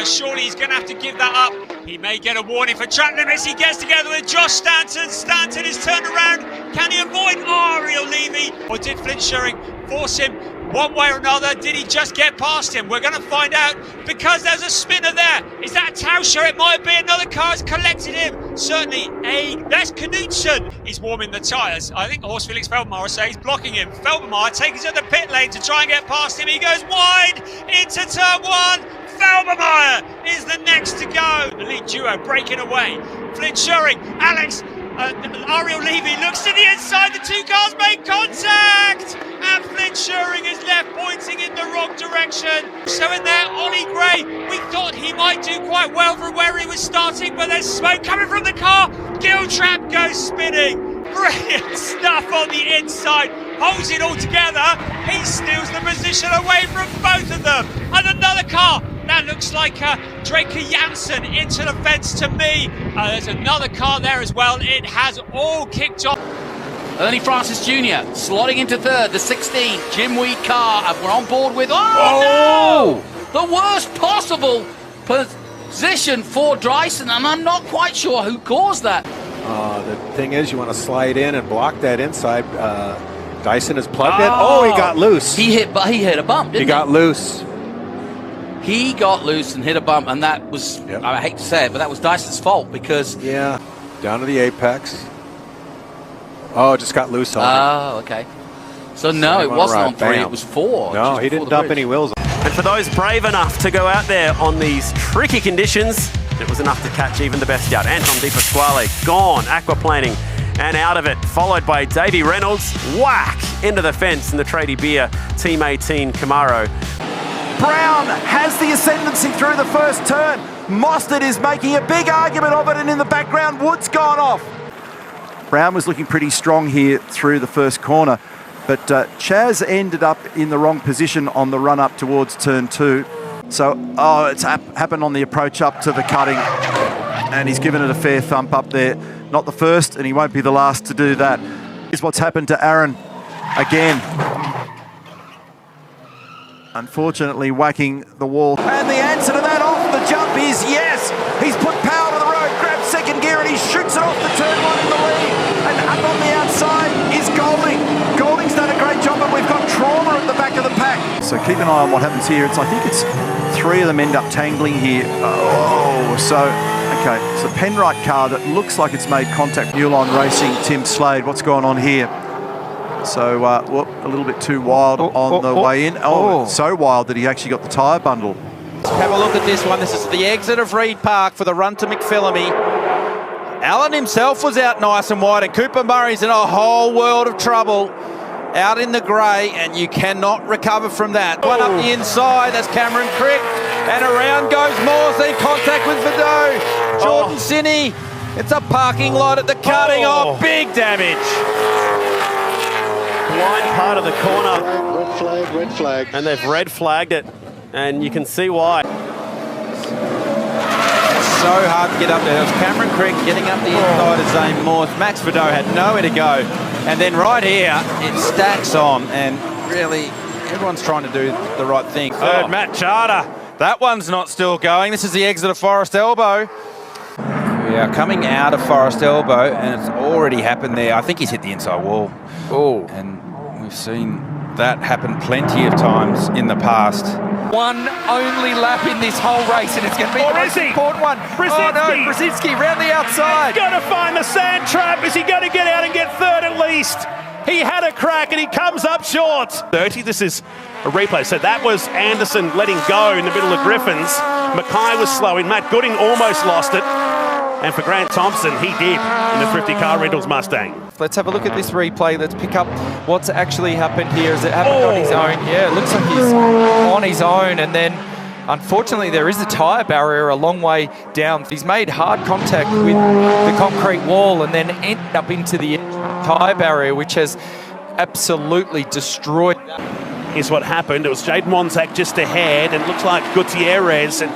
corner. Surely he's going to have to give that up. He may get a warning for track limits. He gets together with Josh Stanton. Stanton is turned around. Can he avoid Ariel Levy? Or did Flint Schuring force him one way or another? Did he just get past him? We're going to find out because there's a spinner there. Is that Tauscher? It might be another car has collected him. Certainly that's Knudsen. He's warming the tyres. I think Horst Felix Felbermaier says he's blocking him. Felbermaier takes it to the pit lane to try and get past him. He goes wide into turn one. Felbermaier is the next to go. The lead duo breaking away. Flint Schuring, Alex, Ariel Levy looks to the inside. The two cars make contact. And Flint Schuring is left pointing in the wrong direction. So in there, Ollie Gray, we thought he might do quite well from where he was starting, but there's smoke coming from the car. Giltrap goes spinning. Brilliant stuff on the inside. Holds it all together. He steals the position away from both of them. And another car. That looks like Draker Janssen into the fence to me. There's another car there as well. It has all kicked off. Ernie Francis Jr. slotting into third, the 16 Jim Weed car. We're on board with, no! The worst possible position for Dyson, and I'm not quite sure who caused that. The thing is, you want to slide in and block that inside. Dyson has plugged it. Oh, he got loose. He hit a bump, didn't he? He got loose. He got loose and hit a bump, and that was, I hate to say it, but that was Dyson's fault because... Yeah, down to the apex. Oh, just got loose on it. Oh, okay. So no, it wasn't on 3, it was 4. No, he didn't dump any wheels. And for those brave enough to go out there on these tricky conditions, it was enough to catch even the best out. Anton Di Pasquale gone, aquaplaning and out of it, followed by Davey Reynolds, whack into the fence in the Tradie Beer Team 18 Camaro. Brown has the ascendancy through the first turn. Mostert is making a big argument of it, and in the background, Wood's gone off. Brown was looking pretty strong here through the first corner, but Chaz ended up in the wrong position on the run up towards turn 2. So, it's happened on the approach up to the cutting, and he's given it a fair thump up there. Not the first, and he won't be the last to do that. Here's what's happened to Aaron again. Unfortunately, whacking the wall. And the answer to that off the jump is yes. He's put power to the road, grabs second gear, and he shoots it off the turn 1 in the lead. And up on the outside is Golding. Golding's done a great job, and we've got Trauma at the back of the pack. So keep an eye on what happens here. I think it's 3 of them end up tangling here. Okay, it's a Penrite car that looks like it's made contact. Newline Racing, Tim Slade, what's going on here? So, a little bit too wild on the way in. So wild that he actually got the tyre bundle. Have a look at this one. This is the exit of Reed Park for the run to McPhillamy. Allen himself was out nice and wide, and Cooper Murray's in a whole world of trouble out in the grey, and you cannot recover from that. One up the inside, that's Cameron Crick, and around goes Morse, in contact with Vidot. Jordan Sinney, it's a parking lot at the cutting. Big damage. Blind part of the corner. Red flag, red flag. And they've red flagged it, and you can see why. So hard to get up there. It was Cameron Crick getting up the inside of Zane Morse. Max Vidot had nowhere to go. And then right here, it stacks on, and really, everyone's trying to do the right thing. Third, Matt Charter. That one's not still going. This is the exit of Forest Elbow. We are coming out of Forest Elbow, and it's already happened there. I think he's hit the inside wall. And we've seen that happen plenty of times in the past. One only lap in this whole race, and it's going to be the most important one. Brzezinski round the outside. He's going to find the sand trap. Is he going to get out and get third at least? He had a crack and he comes up short. 30, this is a replay. So that was Anderson letting go in the middle of Griffins. Mackay was slowing. Matt Gooding almost lost it. And for Grant Thompson, he did in the Thrifty Car Rentals Mustang. Let's have a look at this replay. Let's pick up what's actually happened here. Has it happened on his own? Yeah, it looks like he's on his own. And then, unfortunately, there is a tyre barrier a long way down. He's made hard contact with the concrete wall and then ended up into the tyre barrier, which has absolutely destroyed. Here's what happened. It was Jaden Wanzak just ahead, and it looks like Gutierrez and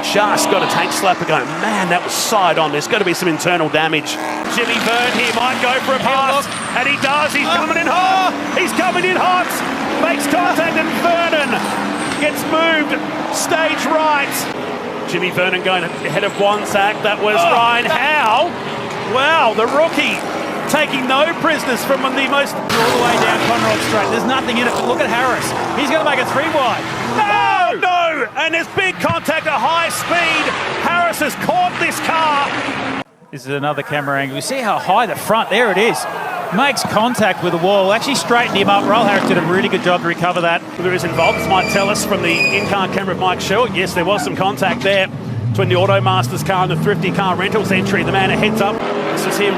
just got a tank slapper going, man, that was side on. There's got to be some internal damage. Jimmy Byrne here might go for a pass, and he does. He's coming in hot. He's coming in hot. Makes contact, and Vernon gets moved stage right. Jimmy Vernon going ahead of Wanzak. That was Ryan Howe. Wow, the rookie taking no prisoners from the most... All the way down Conrod Straight. There's nothing in it, but look at Harris. He's going to make it 3 wide. No! And there's big contact at high speed. Harris has caught this car. This is another camera angle. You see how high the front, there it is. Makes contact with the wall, actually straightened him up. Roll Harris did a really good job to recover that. Who is involved, this might tell us from the in-car camera of Mike Sherwood. Yes, there was some contact there between the Automasters car and the Thrifty Car Rentals entry. The man heads up. This is him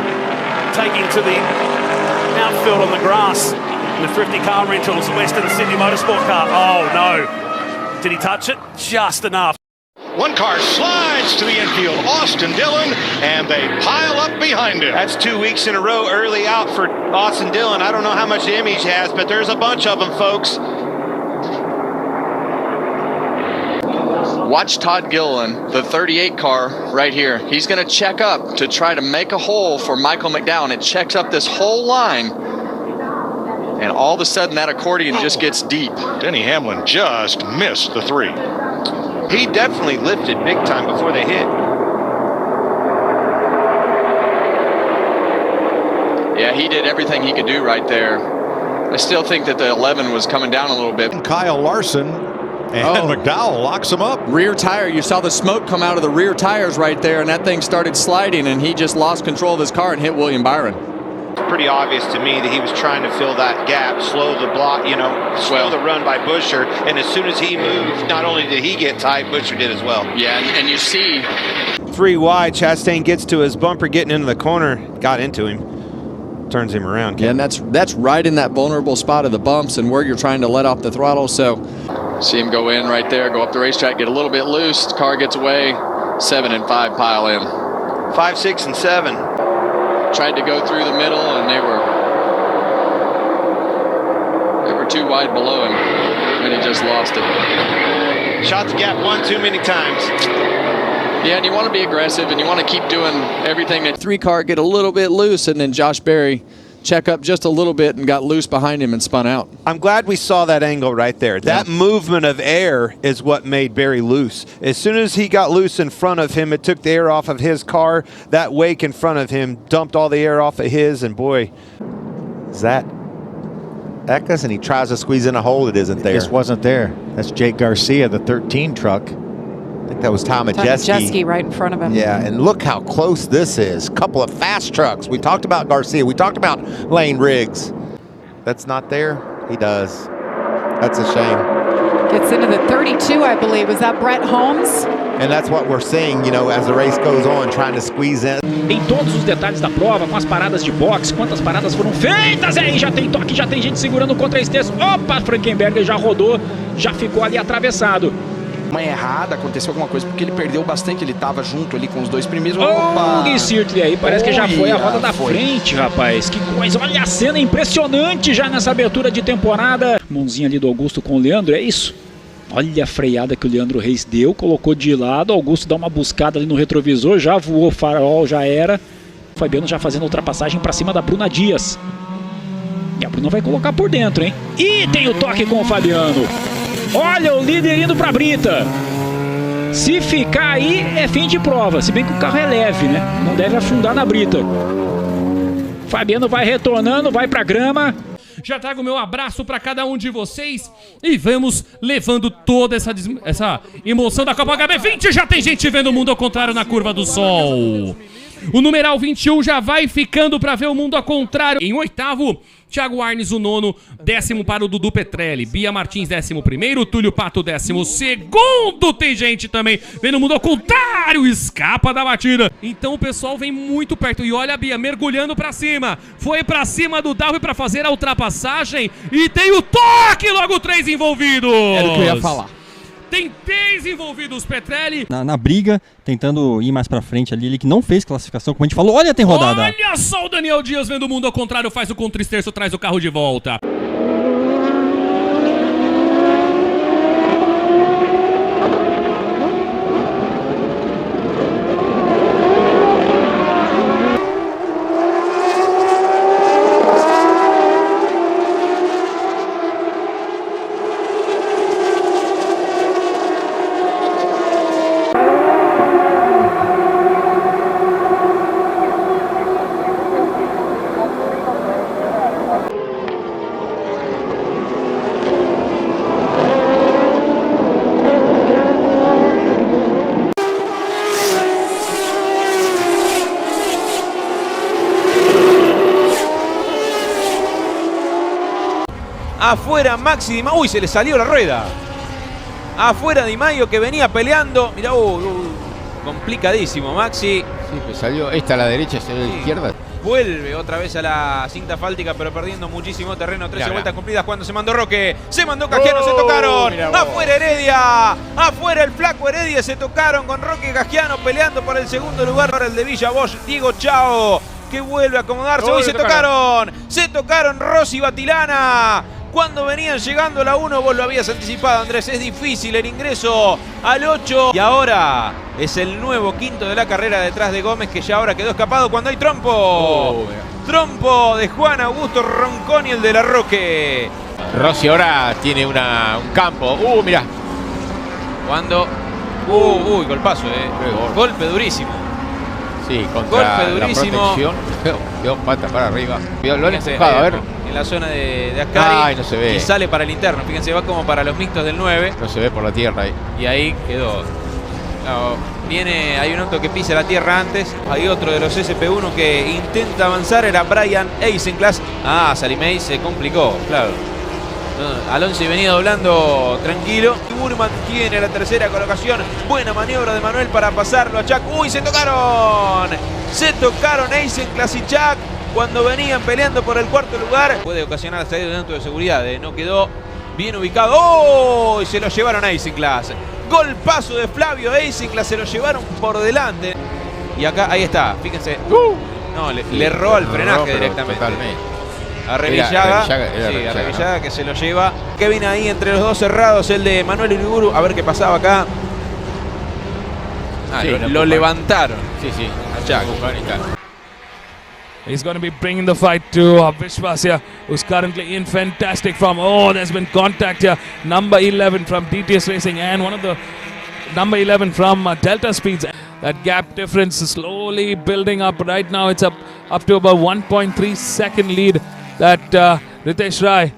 taking to the outfield on the grass. The Thrifty Car Rentals, Western Sydney Motorsport car. Oh no. Did he touch it? Just enough. One car slides to the infield, Austin Dillon, and they pile up behind him. That's 2 weeks in a row early out for Austin Dillon. I don't know how much damage he has, but there's a bunch of them, folks. Watch Todd Gilliland, the 38 car right here. He's going to check up to try to make a hole for Michael McDowell. It checks up this whole line, and all of a sudden that accordion just gets deep. Denny Hamlin just missed the 3. He definitely lifted big time before they hit. Yeah, he did everything he could do right there. I still think that the 11 was coming down a little bit. Kyle Larson and McDowell locks him up. Rear tire, you saw the smoke come out of the rear tires right there, and that thing started sliding, and he just lost control of his car and hit William Byron. It's pretty obvious to me that he was trying to fill that gap, slow the block, slow the run by Buescher. And as soon as he moved, not only did he get tight, Buescher did as well. Yeah, and you see 3 wide, Chastain gets to his bumper, getting into the corner, got into him, turns him around. Yeah, and that's right in that vulnerable spot of the bumps and where you're trying to let off the throttle. So see him go in right there, go up the racetrack, get a little bit loose, the car gets away, 7 and 5 pile in. 5, 6, and 7. Tried to go through the middle, and they were too wide below him, and he just lost it. Shot the gap one too many times. Yeah, and you want to be aggressive, and you want to keep doing everything. That 3 car get a little bit loose, and then Josh Berry check up just a little bit and got loose behind him and spun out. I'm glad we saw that angle right there. That movement of air is what made Berry loose. As soon as he got loose in front of him, it took the air off of his car. That wake in front of him dumped all the air off of his, and boy. Is that Eckes? And he tries to squeeze in a hole that isn't there. It just wasn't there. That's Jake Garcia, the 13 truck. I think that was Tom Majeski right in front of him. Yeah, and look how close this is. Couple of fast trucks. We talked about Garcia. We talked about Lane Riggs. That's not there. He does. That's a shame. Gets into the 32, I believe. Was that Brett Holmes? And that's what we're seeing, as the race goes on, trying to squeeze in. Em todos os detalhes da prova, com as paradas de boxe, quantas paradas foram feitas, aí já tem toque, já tem gente segurando contra extenso. Opa, Frankenberger já rodou, já ficou ali atravessado. Uma errada, aconteceu alguma coisa, porque ele perdeu bastante, ele estava junto ali com os 2 primeiros. Opa! O Gui Sirtley aí, parece que já foi a roda da frente, rapaz. Que coisa, olha a cena impressionante já nessa abertura de temporada. Mãozinha ali do Augusto com o Leandro, é isso? Olha a freada que o Leandro Reis deu, colocou de lado, Augusto dá uma buscada ali no retrovisor, já voou o farol, já era. O Fabiano já fazendo ultrapassagem para cima da Bruna Dias. E a Bruna vai colocar por dentro, hein? E tem o toque com o Fabiano. Olha o líder indo para a brita. Se ficar aí, é fim de prova. Se bem que o carro é leve, né? Não deve afundar na brita. Fabiano vai retornando, vai para a grama. Já trago o meu abraço para cada um de vocês e vamos levando toda essa emoção da Copa HB20. Já tem gente vendo o mundo ao contrário na curva do sol. O numeral 21 já vai ficando para ver o mundo ao contrário. Em 8º, Thiago Arnes, o 9º, 10º para o Dudu Petrelli, Bia Martins, 11º, Túlio Pato, 12º. Tem gente também vendo o mundo ao contrário, escapa da batida. Então o pessoal vem muito perto e olha a Bia mergulhando para cima. Foi para cima do Darwin para fazer a ultrapassagem e tem o toque, logo 3 envolvidos. Era o que eu ia falar. Tem 3 envolvidos, Petrelli. Na briga, tentando ir mais pra frente ali, ele que não fez classificação, como a gente falou, olha, tem rodada. Olha só o Daniel Dias vendo o mundo ao contrário, faz o contristerço, traz o carro de volta. Afuera Maxi Di Maio. Uy, se le salió la rueda. Afuera Di Maio que venía peleando. Mirá, complicadísimo Maxi. Sí, pues salió esta a la derecha, salió a la izquierda. Vuelve otra vez a la cinta asfáltica, pero perdiendo muchísimo terreno. 13 vueltas cumplidas cuando se mandó Roque. Se mandó Cajiano, se tocaron. Afuera Heredia. Afuera el flaco Heredia. Se tocaron con Roque y Cajiano peleando por el segundo lugar. Ahora el de Villa Bosch, Diego Chao, que vuelve a acomodarse. Hoy se tocaron. Se tocaron Rossi y Batilana. Cuando venían llegando a la 1, vos lo habías anticipado, Andrés. Es difícil el ingreso al 8. Y ahora es el nuevo quinto de la carrera detrás de Gómez, que ya ahora quedó escapado cuando hay trompo. Trompo de Juan Augusto Ronconi, el de la Roque. Rossi ahora tiene un campo. Mirá. Cuando. Uy, golpazo, golpe durísimo. Sí, contra golpe durísimo. La protección. Quedó pata para arriba. Lo han empujado, a ver. En la zona de Ascari. Ay, no se ve. Y sale para el interno. Fíjense, va como para los mixtos del 9. No se ve por la tierra ahí. Y ahí quedó. No, hay un auto que pisa la tierra antes. Hay otro de los SP1 que intenta avanzar. Era Brian Eisenclass. Salimei se complicó, claro. Alonso venía doblando tranquilo. Burman tiene la tercera colocación. Buena maniobra de Manuel para pasarlo a Chuck. ¡Uy, se tocaron! Se tocaron Eisenclass y Chuck cuando venían peleando por el cuarto lugar. Puede ocasionar hasta ahí un auto de seguridad. No quedó bien ubicado. ¡Oh! Y se lo llevaron a Eisenclass. Golpazo de Flavio Eisenclass. Se lo llevaron por delante. Y acá, ahí está. Fíjense. No, le erró al frenaje directamente. Totalmente. A Revillaga, a Revillaga que se lo lleva. Kevin ahí entre los dos cerrados, el de Manuel Uriburu. A ver qué pasaba acá. Lo levantaron. Sí. A Chuck. He's going to be bringing the fight to Vishwas here, who's currently in fantastic form. There's been contact here. Number 11 from DTS Racing and one of the number 11 from Delta Speeds. That gap difference is slowly building up. Right now it's up to about 1.3 second lead that Ritesh Rai.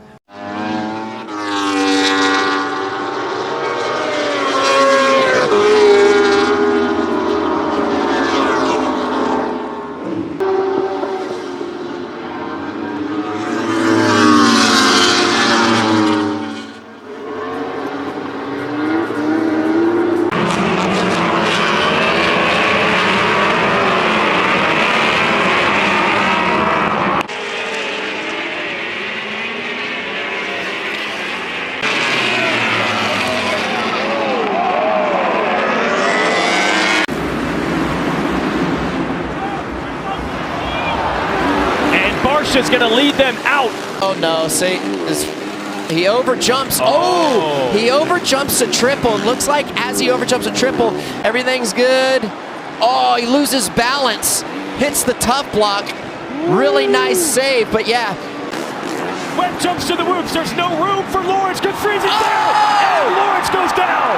Is going to lead them out. Oh no, see, he overjumps. He overjumps a triple. Looks like as he overjumps a triple, everything's good. He loses balance. Hits the tough block. Really nice save, but yeah. Webb jumps to the whoops. There's no room for Lawrence. Good freezing down. And Lawrence goes down.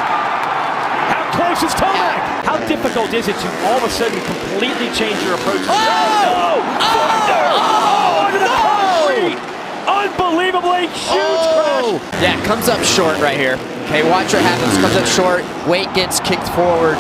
How close is Tomac? How difficult is it to all of a sudden completely change your approach? Unbelievably huge crash. Yeah, comes up short right here. Okay, watch what happens. Comes up short. Weight gets kicked forward.